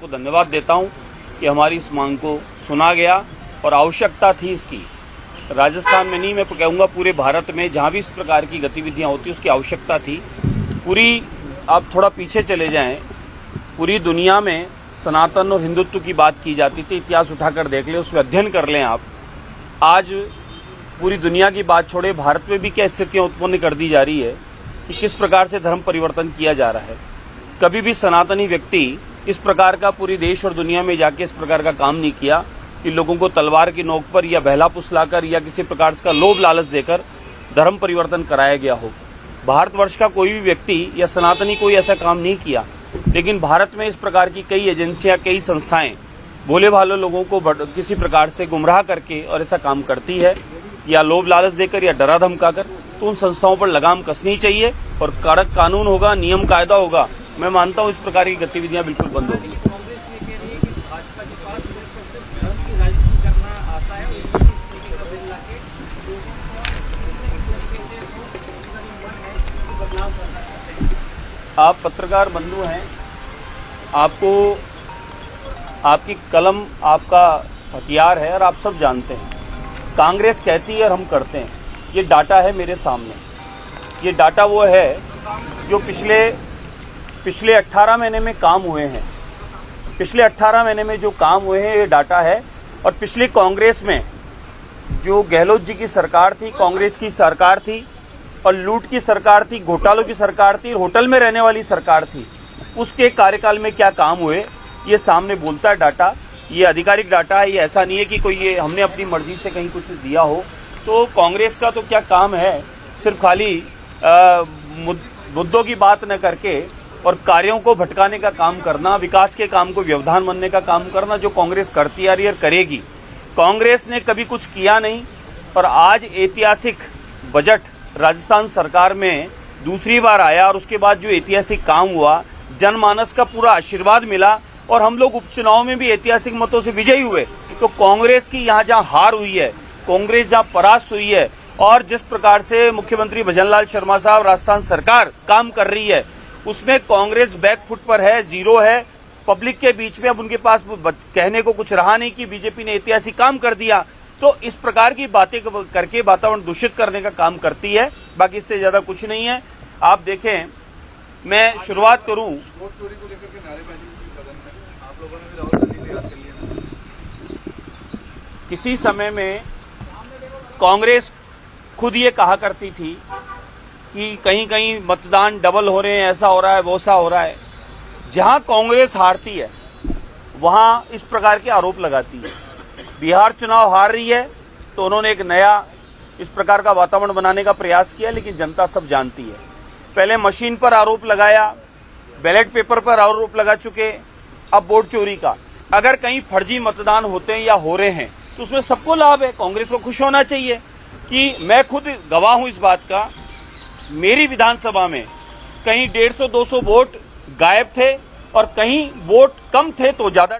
को धन्यवाद देता हूं कि हमारी इस मांग को सुना गया और आवश्यकता थी इसकी। राजस्थान में नहीं, मैं कहूँगा पूरे भारत में जहाँ भी इस प्रकार की गतिविधियाँ होती उसकी आवश्यकता थी। पूरी आप थोड़ा पीछे चले जाएं, पूरी दुनिया में सनातन और हिंदुत्व की बात की जाती थी। इतिहास उठाकर देख लें, उसमें अध्ययन कर लें आप। आज पूरी दुनिया की बात छोड़े, भारत में भी क्या स्थितियाँ उत्पन्न कर दी जा रही है कि किस प्रकार से धर्म परिवर्तन किया जा रहा है। कभी भी सनातनी व्यक्ति इस प्रकार का पूरी देश और दुनिया में जाके इस प्रकार का काम नहीं किया कि लोगों को तलवार की नोक पर या बहला फुसलाकर या किसी प्रकार का लोभ लालच देकर धर्म परिवर्तन कराया गया हो। भारतवर्ष का कोई भी व्यक्ति या सनातनी कोई ऐसा काम नहीं किया, लेकिन भारत में इस प्रकार की कई एजेंसियां, कई संस्थाएं भोले भाले लोगों को किसी प्रकार से गुमराह करके और ऐसा काम करती है, या लोभ लालच देकर या डरा धमकाकर। तो उन संस्थाओं पर लगाम कसनी चाहिए और कड़क कानून होगा, नियम कायदा होगा। मैं मानता हूं इस प्रकार की गतिविधियां बिल्कुल बंद होगी। आप पत्रकार बंधु हैं, आपको आपकी कलम आपका हथियार है और आप सब जानते हैं। कांग्रेस कहती है और हम करते हैं। ये डाटा है मेरे सामने। ये डाटा वो है जो पिछले 18 महीने में काम हुए हैं। पिछले 18 महीने में जो काम हुए हैं ये डाटा है। और पिछली कांग्रेस में जो गहलोत जी की सरकार थी, कांग्रेस की सरकार थी और लूट की सरकार थी, घोटालों की सरकार थी, होटल में रहने वाली सरकार थी, उसके कार्यकाल में क्या काम हुए ये सामने बोलता है डाटा। ये आधिकारिक डाटा है, ये ऐसा नहीं है कि कोई ये हमने अपनी मर्जी से कहीं कुछ दिया हो। तो कांग्रेस का तो क्या काम है, सिर्फ खाली मुद्दों की बात न करके और कार्यों को भटकाने का काम करना, विकास के काम को व्यवधान बनने का काम करना, जो कांग्रेस करती आ रही है और करेगी। कांग्रेस ने कभी कुछ किया नहीं और आज ऐतिहासिक बजट राजस्थान सरकार में दूसरी बार आया और उसके बाद जो ऐतिहासिक काम हुआ, जनमानस का पूरा आशीर्वाद मिला और हम लोग उपचुनाव में भी ऐतिहासिक मतों से विजयी हुए। तो कांग्रेस की यहाँ जहाँ हार हुई है, कांग्रेस जहाँ परास्त हुई है और जिस प्रकार से मुख्यमंत्री भजनलाल शर्मा साहब, राजस्थान सरकार काम कर रही है, उसमें कांग्रेस बैकफुट पर है, जीरो है। पब्लिक के बीच में अब उनके पास कहने को कुछ रहा नहीं कि बीजेपी ने ऐतिहासिक काम कर दिया। तो इस प्रकार की बातें करके वातावरण दूषित करने का काम करती है, बाकी इससे ज्यादा कुछ नहीं है। आप देखें, मैं शुरुआत करूं, किसी समय में कांग्रेस खुद ये कहा करती थी कि कहीं कहीं मतदान डबल हो रहे हैं, ऐसा हो रहा है, वैसा हो रहा है। जहां कांग्रेस हारती है वहां इस प्रकार के आरोप लगाती है। बिहार चुनाव हार रही है तो उन्होंने एक नया इस प्रकार का वातावरण बनाने का प्रयास किया, लेकिन जनता सब जानती है। पहले मशीन पर आरोप लगाया, बैलेट पेपर पर आरोप लगा चुके, अब वोट चोरी का। अगर कहीं फर्जी मतदान होते हैं या हो रहे हैं तो उसमें सबको लाभ है। कांग्रेस को खुश होना चाहिए कि मैं खुद गवाह हूं इस बात का। मेरी विधानसभा में कहीं 150-200 वोट गायब थे और कहीं वोट कम थे तो ज्यादा